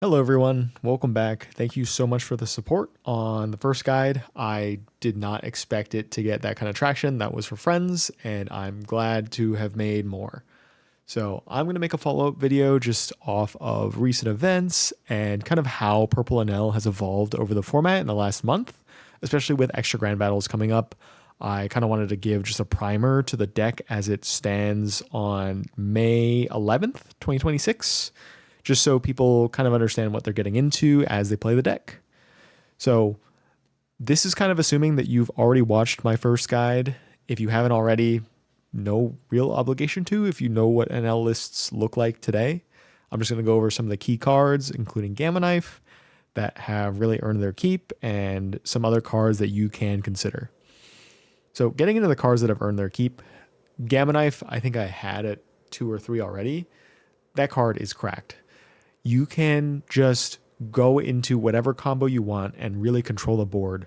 Hello everyone, welcome back. Thank you so much for the support on the first guide. I did not expect it to get that kind of traction. That was for friends, and I'm glad to have made more. So I'm going to make a follow-up video just off of recent events and kind of how Purple Enel has evolved over the format in the last month, especially with extra grand battles coming up. I kind of wanted to give just a primer to the deck as it stands on May 11th, 2026, just so people kind of understand what they're getting into as they play the deck. So this is kind of assuming that you've already watched my first guide. If you haven't already, no real obligation to if you know what NL lists look like today. I'm just going to go over some of the key cards, including Gamma Knife, that have really earned their keep, and some other cards that you can consider. So getting into the cards that have earned their keep, Gamma Knife, I think I had at 2 or 3 already. That card is cracked. You can just go into whatever combo you want and really control the board.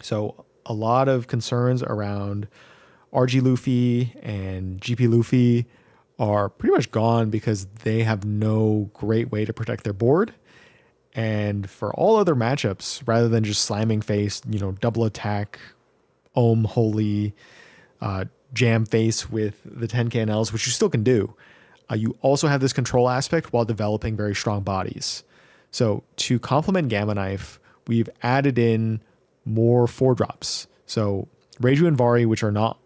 So a lot of concerns around RG Luffy and GP Luffy are pretty much gone because they have no great way to protect their board. And for all other matchups, rather than just slamming face, double attack, Ohm Holy, jam face with the 10k NLs, which you still can do, you also have this control aspect while developing very strong bodies. So to complement Gamma Knife, we've added in more 4-drops. So Reiju and Vari, which are not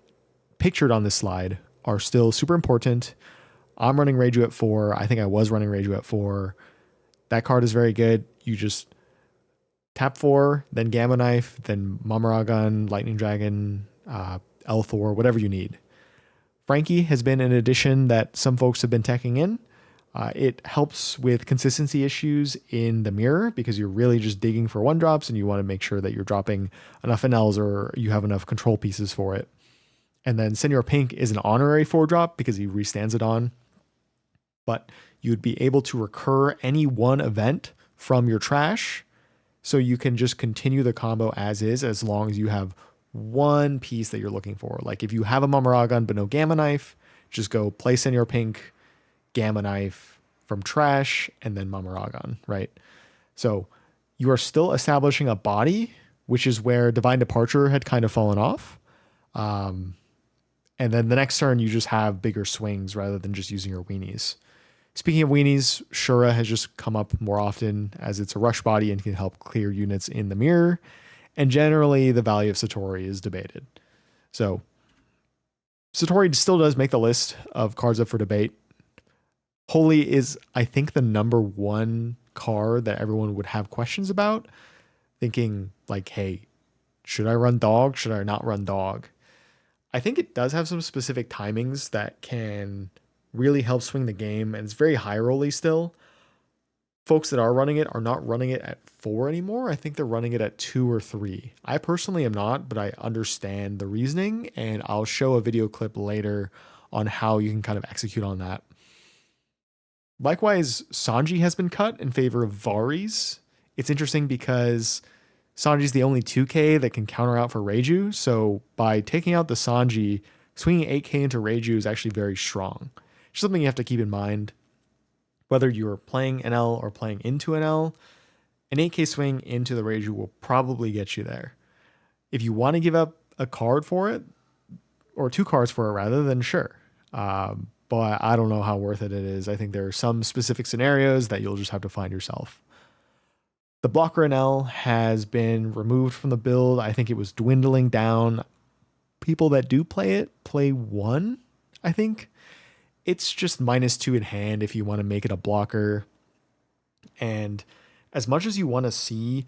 pictured on this slide, are still super important. I'm running Reiju at 4. I think I was running Reiju at 4. That card is very good. You just tap 4, then Gamma Knife, then Mamaragan, Lightning Dragon, L4, whatever you need. Frankie has been an addition that some folks have been teching in. It helps with consistency issues in the mirror because you're really just digging for 1-drops and you want to make sure that you're dropping enough NLs or you have enough control pieces for it. And then Senor Pink is an honorary 4-drop because he restands it on. But you'd be able to recur any one event from your trash, so you can just continue the combo as long as you have one piece that you're looking for. Like if you have a Mamaragan but no Gamma Knife, just go play Senor Pink, Gamma Knife from trash, and then Mamaragan, right? So you are still establishing a body, which is where Divine Departure had kind of fallen off. And then the next turn, you just have bigger swings rather than just using your weenies. Speaking of weenies, Shura has just come up more often as it's a rush body and can help clear units in the mirror. And generally, the value of Satori is debated. So Satori still does make the list of cards up for debate. Holy is, I think, the number one card that everyone would have questions about, thinking like, hey, should I run dog? Should I not run dog? I think it does have some specific timings that can really help swing the game, and it's very high rolly still. Folks that are running it are not running it at 4 anymore. I think they're running it at 2 or 3. I personally am not, but I understand the reasoning, and I'll show a video clip later on how you can kind of execute on that. Likewise, Sanji has been cut in favor of Varis. It's interesting because Sanji's the only 2k that can counter out for Reiju, so by taking out the Sanji, swinging 8k into Reiju is actually very strong. It's something you have to keep in mind. Whether you're playing NL or playing into NL, an 8k swing into the Reiju will probably get you there. If you want to give up a card for it, or 2 cards for it rather, then sure. But I don't know how worth it is. I think there are some specific scenarios that you'll just have to find yourself. The blocker NL has been removed from the build. I think it was dwindling down. People that do play it play 1, I think. It's just -2 in hand if you want to make it a blocker. And as much as you want to see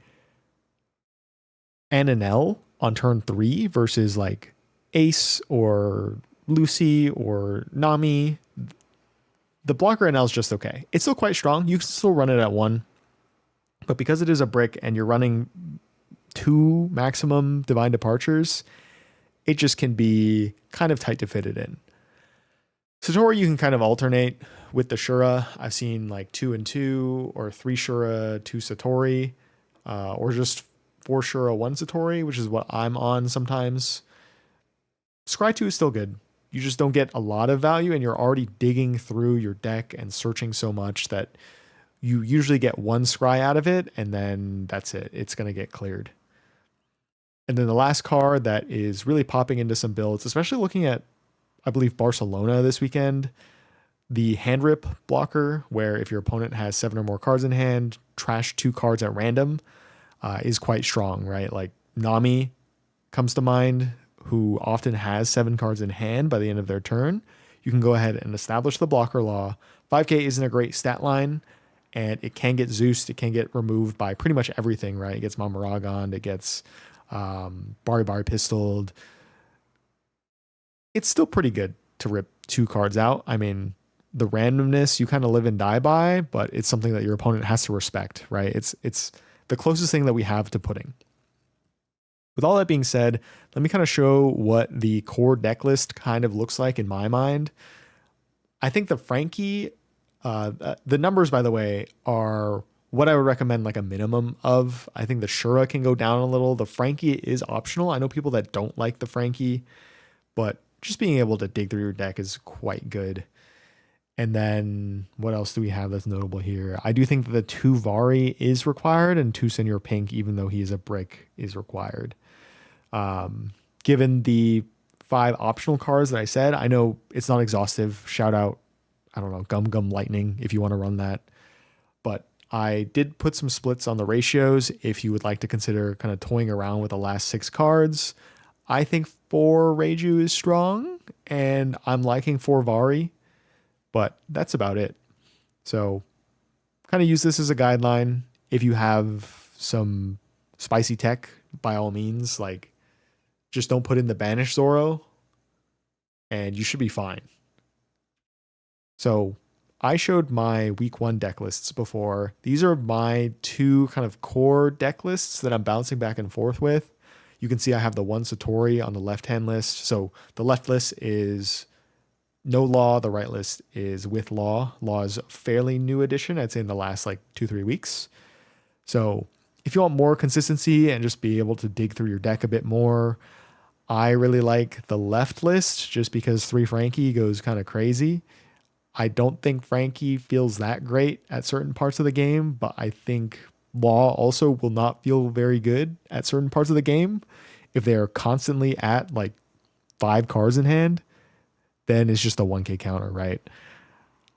an NL on turn 3 versus like Ace or Lucy or Nami, the blocker NL is just okay. It's still quite strong. You can still run it at 1. But because it is a brick and you're running 2 maximum Divine Departures, it just can be kind of tight to fit it in. Satori, you can kind of alternate with the Shura. I've seen like 2 and 2 or 3 Shura, 2 Satori, or just 4 Shura, 1 Satori, which is what I'm on sometimes. Scry 2 is still good. You just don't get a lot of value and you're already digging through your deck and searching so much that you usually get one scry out of it, and then that's it. It's going to get cleared. And then the last card that is really popping into some builds, especially looking at, I believe, Barcelona this weekend, the hand rip blocker, where if your opponent has 7 or more cards in hand, trash 2 cards at random, is quite strong, right? Like Nami comes to mind, who often has 7 cards in hand by the end of their turn. You can go ahead and establish the blocker law. 5k isn't a great stat line, and it can get Zeused. It can get removed by pretty much everything, right? It gets Mamaragon, it gets Bari Bari pistoled. It's still pretty good to rip 2 cards out. I mean, the randomness you kind of live and die by, but it's something that your opponent has to respect, right? It's the closest thing that we have to pudding. With all that being said, let me kind of show what the core deck list kind of looks like in my mind. I think the Frankie, the numbers, by the way, are what I would recommend like a minimum of. I think the Shura can go down a little. The Frankie is optional. I know people that don't like the Frankie, but just being able to dig through your deck is quite good. And then what else do we have that's notable here? I do think that the 2 Vari is required, and 2 Senior Pink, even though he is a brick, is required. Given the 5 optional cards that I said, I know it's not exhaustive. Shout out, I don't know, Gum Gum Lightning if you want to run that. But I did put some splits on the ratios if you would like to consider kind of toying around with the last 6 cards. I think 4 Reiju is strong, and I'm liking 4 Vari, but that's about it. So kind of use this as a guideline. If you have some spicy tech, by all means, like, just don't put in the Banish Zoro, and you should be fine. So I showed my week 1 deck lists before. These are my 2 kind of core deck lists that I'm bouncing back and forth with. You can see I have the 1 Satori on the left-hand list. So the left list is no law. The right list is with law. Law is a fairly new addition. I'd say in the last like 2-3 weeks. So if you want more consistency and just be able to dig through your deck a bit more, I really like the left list just because 3 Frankie goes kind of crazy. I don't think Frankie feels that great at certain parts of the game, but I think Law also will not feel very good at certain parts of the game. If they are constantly at like 5 cards in hand, then it's just a 1k counter, right?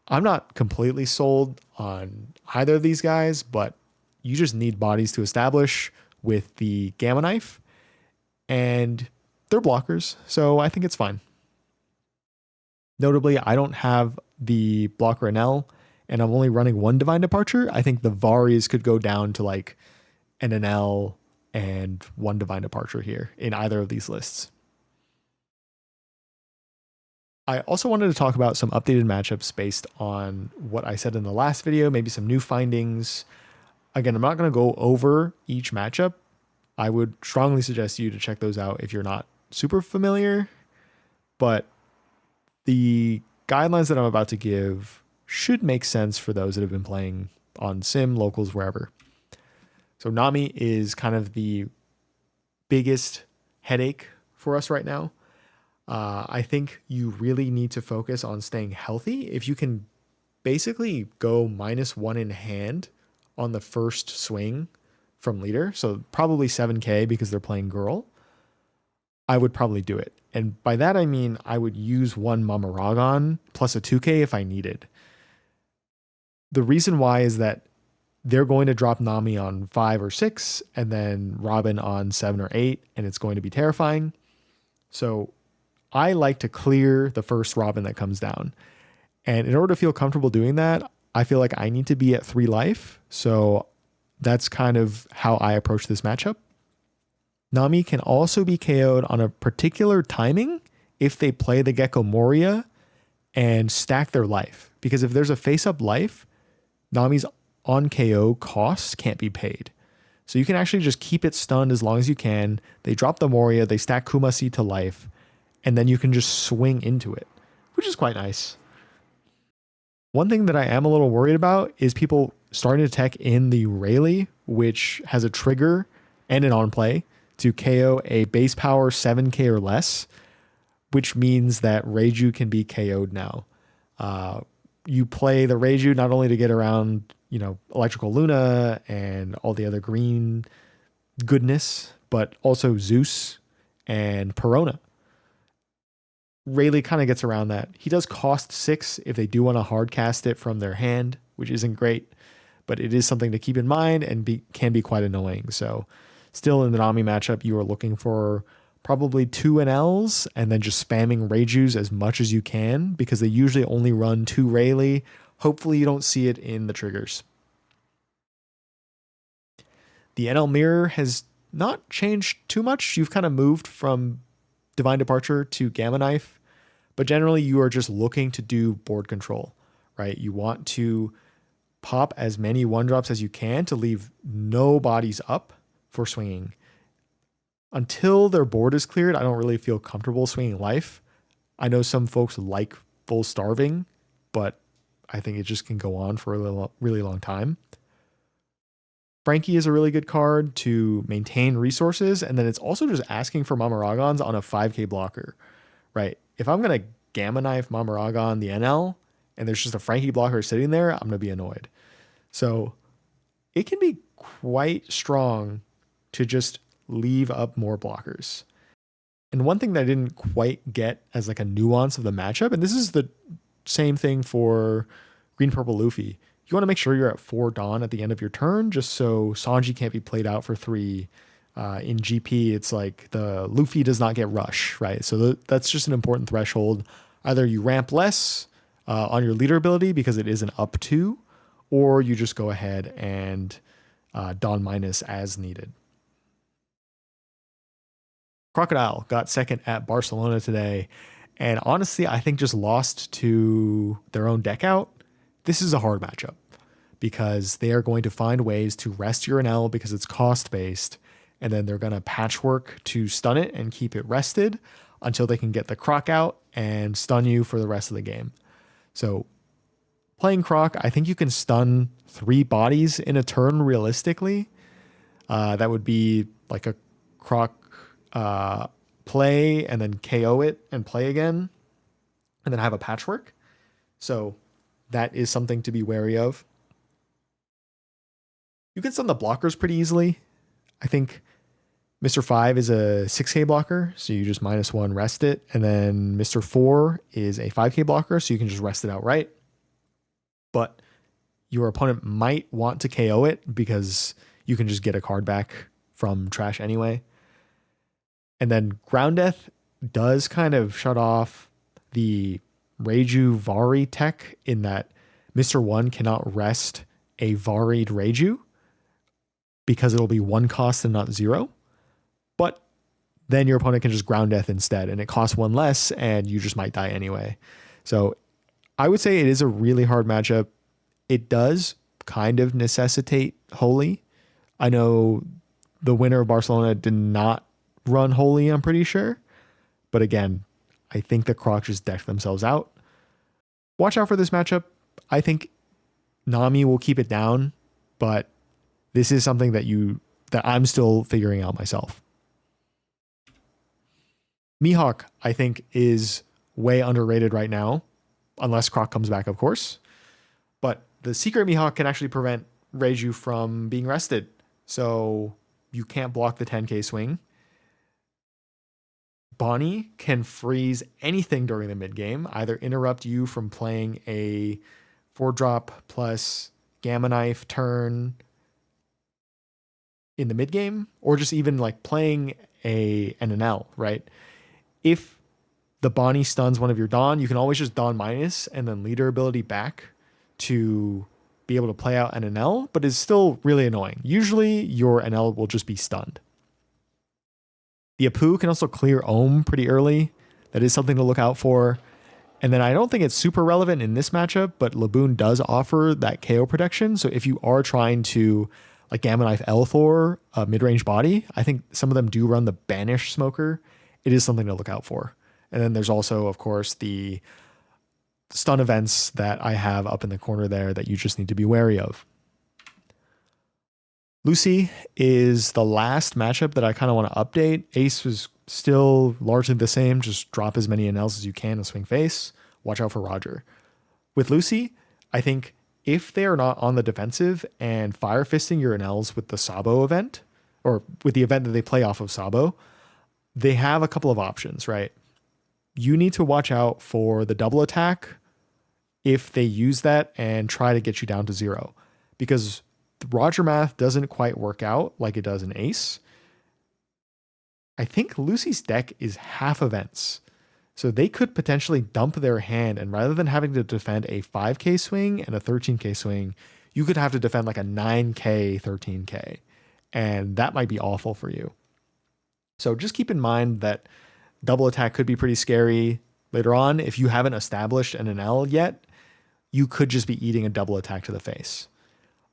I'm not completely sold on either of these guys, but you just need bodies to establish with the Gamma Knife, and they're blockers, so I think it's fine. Notably, I don't have the blocker Enel, and I'm only running 1 Divine Departure. I think the Varis could go down to like an Enel and 1 Divine Departure here in either of these lists. I also wanted to talk about some updated matchups based on what I said in the last video, maybe some new findings. Again, I'm not going to go over each matchup. I would strongly suggest you to check those out if you're not super familiar, but the guidelines that I'm about to give should make sense for those that have been playing on Sim, locals, wherever. So Nami is kind of the biggest headache for us right now. I think you really need to focus on staying healthy. If you can basically go -1 in hand on the first swing from leader, so probably 7k because they're playing girl, I would probably do it. And by that I mean I would use 1 Mamaragon plus a 2k if I needed. The reason why is that they're going to drop Nami on 5 or 6 and then Robin on 7 or 8, and it's going to be terrifying. So I like to clear the first Robin that comes down. And in order to feel comfortable doing that, I feel like I need to be at 3 life. So that's kind of how I approach this matchup. Nami can also be KO'd on a particular timing if they play the Gecko Moria and stack their life. Because if there's a face-up life, Nami's on KO cost can't be paid. So you can actually just keep it stunned as long as you can. They drop the Moria, they stack Kumasi to life, and then you can just swing into it, which is quite nice. One thing that I am a little worried about is people starting to tech in the Rayleigh, which has a trigger and an on play to KO a base power 7k or less, which means that Reiju can be KO'd now. You play the Reiju not only to get around Electrical Luna and all the other green goodness, but also Zeus and Perona. Rayleigh kind of gets around that. He does cost 6 if they do want to hard cast it from their hand, which isn't great, but it is something to keep in mind and can be quite annoying. So still in the Nami matchup, you are looking for probably 2 Enels and then just spamming Reijus as much as you can because they usually only run 2 Rayleigh. Hopefully you don't see it in the triggers. The Enel mirror has not changed too much. You've kind of moved from Divine Departure to Gamma Knife, but generally you are just looking to do board control, right? You want to pop as many 1-drops as you can to leave no bodies up for swinging. Until their board is cleared, I don't really feel comfortable swinging life. I know some folks like full starving, but I think it just can go on for a really long time. Frankie is a really good card to maintain resources, and then it's also just asking for Mamaragons on a 5k blocker, right? If I'm going to Gamma Knife Mamaragon the NL, and there's just a Frankie blocker sitting there, I'm going to be annoyed. So it can be quite strong to just leave up more blockers. And one thing that I didn't quite get as like a nuance of the matchup, and this is the same thing for Green Purple Luffy, you want to make sure you're at 4 Dawn at the end of your turn, just so Sanji can't be played out for 3. In GP, it's like the Luffy does not get rush, right? So that's just an important threshold. Either you ramp less on your leader ability because it is an up 2, or you just go ahead and Dawn minus as needed. Crocodile got second at Barcelona today, and honestly, I think just lost to their own deck out. This is a hard matchup because they are going to find ways to rest your Enel because it's cost based, and then they're going to patchwork to stun it and keep it rested until they can get the Croc out and stun you for the rest of the game. So playing Croc, I think you can stun 3 bodies in a turn realistically. That would be like a Croc play and then KO it and play again and then have a patchwork. So that is something to be wary of. You can stun the blockers pretty easily. I think Mr. 5 is a 6k blocker, so you just -1 rest it. And then Mr. 4 is a 5k blocker, so you can just rest it outright. But your opponent might want to KO it because you can just get a card back from trash anyway. And then Ground Death does kind of shut off the Reiju Vari tech in that Mr. 1 cannot rest a Varied Reiju because it'll be 1 cost and not 0. But then your opponent can just Ground Death instead, and it costs 1 less, and you just might die anyway. So I would say it is a really hard matchup. It does kind of necessitate Holy. I know the winner of Barcelona did not run Holy, I'm pretty sure. But again, I think the Crocs just decked themselves out. Watch out for this matchup. I think Nami will keep it down, but this is something that I'm still figuring out myself. Mihawk, I think, is way underrated right now, unless Croc comes back, of course. But the secret Mihawk can actually prevent Reiju from being rested, so you can't block the 10k swing. Bonnie can freeze anything during the mid game, either interrupt you from playing a 4-drop plus Gamma Knife turn in the mid game, or just even like playing an Enel, right? If the Bonnie stuns one of your Dawn, you can always just Dawn minus and then leader ability back to be able to play out an Enel, but it's still really annoying. Usually your Enel will just be stunned. The Apu can also clear Ohm pretty early. That is something to look out for. And then I don't think it's super relevant in this matchup, but Laboon does offer that KO protection. So if you are trying to like Gamma Knife Elthor, a mid-range body, I think some of them do run the Banish Smoker. It is something to look out for. And then there's also, of course, the stun events that I have up in the corner there that you just need to be wary of. Lucy is the last matchup that I kind of want to update. Ace was still largely the same. Just drop as many NLs as you can and swing face. Watch out for Roger. With Lucy, I think If they are not on the defensive and fire fisting your Enels with the Sabo event, or with the event that they play off of Sabo, they have a couple of options, right? You need to watch out for the double attack if they use that and try to get you down to 0. Because Roger Math doesn't quite work out like it does in Ace. I think Lucy's deck is half events. So they could potentially dump their hand, and rather than having to defend a 5k swing and a 13k swing, you could have to defend like a 9k, 13k. And that might be awful for you. So just keep in mind that double attack could be pretty scary later on. If you haven't established an Enel yet, you could just be eating a double attack to the face.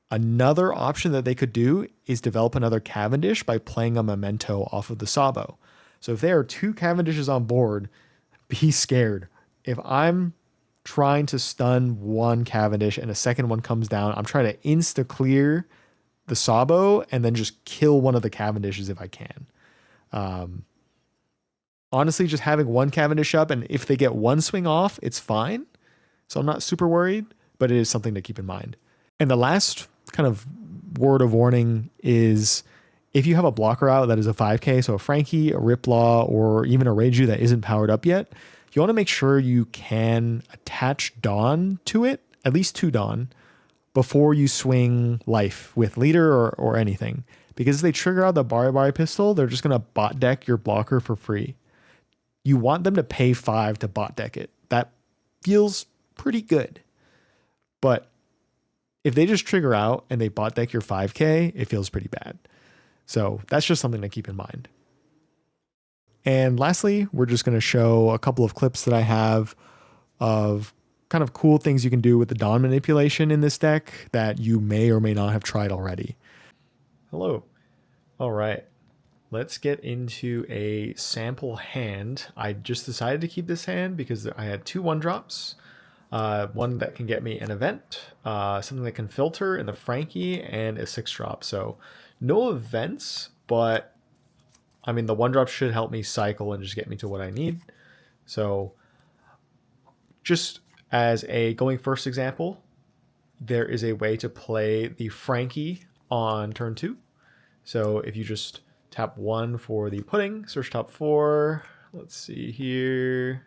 Another option that they could do is develop another Cavendish by playing a Memento off of the Sabo. So if there are 2 Cavendishes on board, be scared. If I'm trying to stun one Cavendish and a second one comes down, I'm trying to insta clear the Sabo and then just kill one of the Cavendishes if I can. Honestly, just having one Cavendish up, and if they get one swing off, it's fine. So I'm not super worried, but it is something to keep in mind. And the last kind of word of warning is if you have a blocker out that is a 5k, so a Frankie, a Riplaw, or even a Reiju that isn't powered up yet, you want to make sure you can attach Dawn to it, at least 2 Dawn, before you swing life with leader or anything. Because if they trigger out the Bari Bari pistol, they're just going to bot deck your blocker for free. You want them to pay 5 to bot deck it. That feels pretty good. But if they just trigger out and they bot deck your 5k, it feels pretty bad. So that's just something to keep in mind. And lastly, we're just going to show a couple of clips that I have of kind of cool things you can do with the Dawn manipulation in this deck that you may or may not have tried already. Hello. All right. Let's get into a sample hand. I just decided to keep this hand because I had 2 1-drops. One that can get me an event, something that can filter in the Frankie, and a 6-drop. So no events, but I mean, the 1-drop should help me cycle and just get me to what I need. So just as a going first example, there is a way to play the Frankie on turn 2. So if you just tap 1 for the pudding, search top 4, let's see here,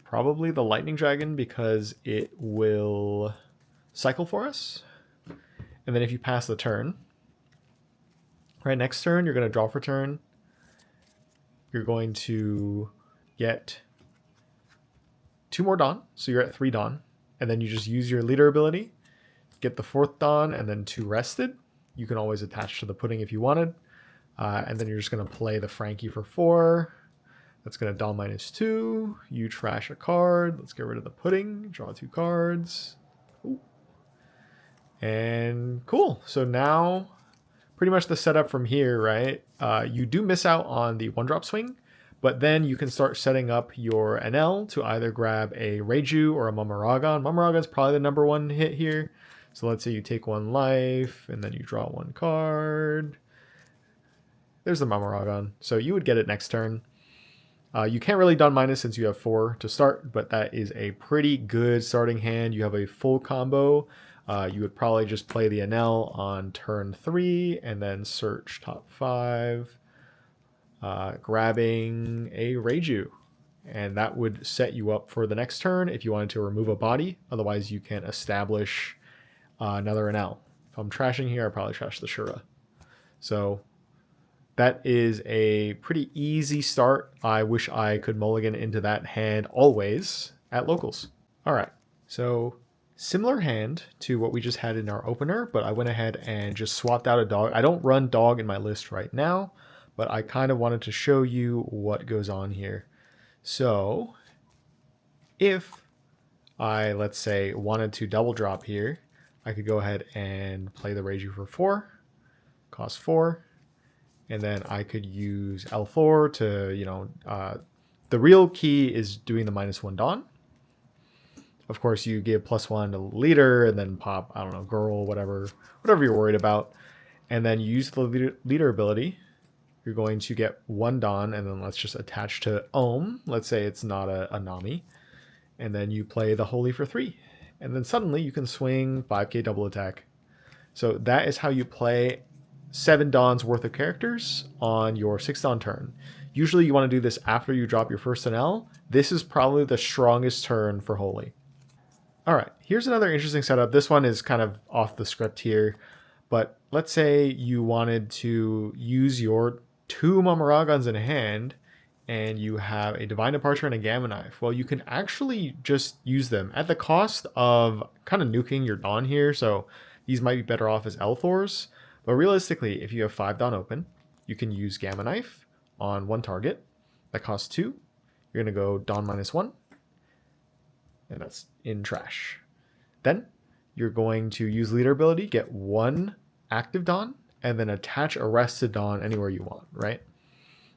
probably the lightning dragon because it will cycle for us. And then if you pass the turn, right, next turn, you're going to draw for turn. You're going to get 2 more Dawn, so you're at 3 Dawn. And then you just use your leader ability, get the 4th Dawn, and then 2 rested. You can always attach to the pudding if you wanted. And then you're just going to play the Frankie for 4. That's going to Dawn -2. You trash a card. Let's get rid of the pudding. Draw 2 cards. Ooh. And cool. So now pretty much the setup from here, right? You do miss out on the 1-drop swing, but then you can start setting up your Enel to either grab a Reiju or a Mamaragon. Mamaragon is probably the number 1 hit here. So let's say you take 1 life and then you draw 1 card. There's the Mamaragon. So you would get it next turn. You can't really Dawn minus since you have 4 to start, but that is a pretty good starting hand. You have a full combo. You would probably just play the Enel on turn 3 and then search top 5, grabbing a Reiju. And that would set you up for the next turn if you wanted to remove a body. Otherwise, you can establish another Enel. If I'm trashing here, I probably trash the Shura. So that is a pretty easy start. I wish I could mulligan into that hand always at locals. All right, so similar hand to what we just had in our opener, but I went ahead and just swapped out a dog. I don't run dog in my list right now, but I kind of wanted to show you what goes on here. So if I, let's say, wanted to double drop here, I could go ahead and play the Reiju for 4, cost 4, and then I could use L4 to, the real key is doing the -1 Dawn. Of course, you give +1 to leader and then pop, I don't know, girl, whatever you're worried about. And then you use the leader ability. You're going to get 1 Dawn, and then let's just attach to Ohm. Let's say it's not a Nami. And then you play the Holy for 3. and then suddenly you can swing 5k double attack. So that is how you play 7 Dawns worth of characters on your 6 Dawn turn. Usually you want to do this after you drop your first Enel. This is probably the strongest turn for Holy. All right, here's another interesting setup. This one is kind of off the script here, but let's say you wanted to use your 2 Mamaragons in hand and you have a Divine Departure and a Gamma Knife. Well, you can actually just use them at the cost of kind of nuking your Dawn here, so these might be better off as Elthors. But realistically, if you have 5 Dawn open, you can use Gamma Knife on 1 target. That costs 2. You're going to go Dawn -1, and that's in trash. Then you're going to use leader ability, get 1 active Dawn, and then attach a rested Dawn anywhere you want, right?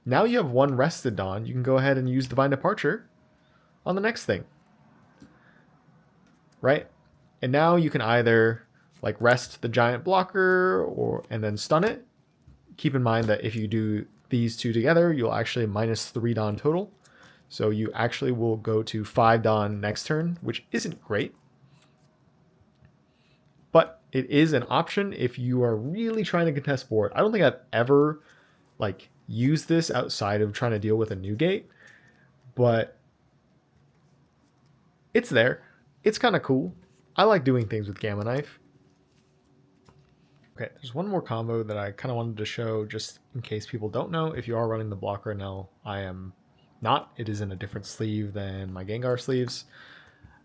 Now you have 1 rested Dawn, you can go ahead and use Divine Departure on the next thing, right? And now you can either like rest the giant blocker and then stun it. Keep in mind that if you do these 2 together, you'll actually -3 Dawn total. So you actually will go to 5 Dawn next turn, which isn't great. But it is an option if you are really trying to contest board. I don't think I've ever like used this outside of trying to deal with a new gate, but it's there. It's kind of cool. I like doing things with Gamma Knife. Okay, there's one more combo that I kind of wanted to show just in case people don't know. If you are running the blocker now, I am not. It is in a different sleeve than my Gengar sleeves.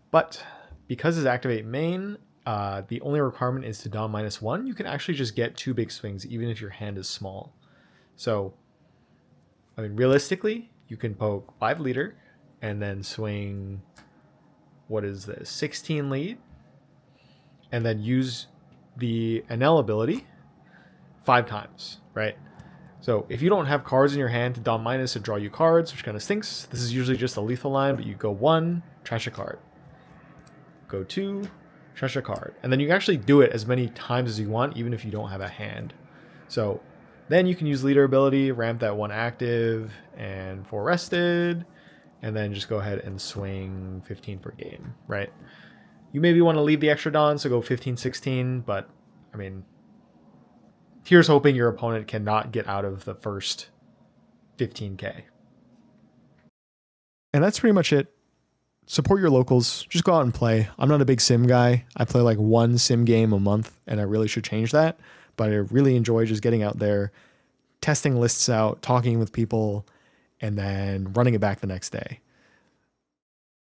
But because it's activate main, the only requirement is to Dawn -1. You can actually just get 2 big swings even if your hand is small. So, I mean, realistically, you can poke 5 leader and then swing, what is this, 16 lead, and then use the Enel ability 5 times, right? So if you don't have cards in your hand to Dawn minus to draw you cards, which kind of stinks, this is usually just a lethal line, but you go 1, trash a card. Go 2, trash a card. And then you can actually do it as many times as you want, even if you don't have a hand. So then you can use leader ability, ramp that 1 active and 4 rested, and then just go ahead and swing 15 per game, right? You maybe want to leave the extra Dawn, so go 15, 16, but I mean, here's hoping your opponent cannot get out of the first 15k. And that's pretty much it. Support your locals. Just go out and play. I'm not a big sim guy. I play like 1 sim game a month, and I really should change that. But I really enjoy just getting out there, testing lists out, talking with people, and then running it back the next day.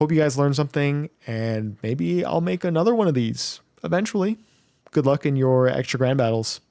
Hope you guys learned something, and maybe I'll make another one of these eventually. Good luck in your extra grand battles.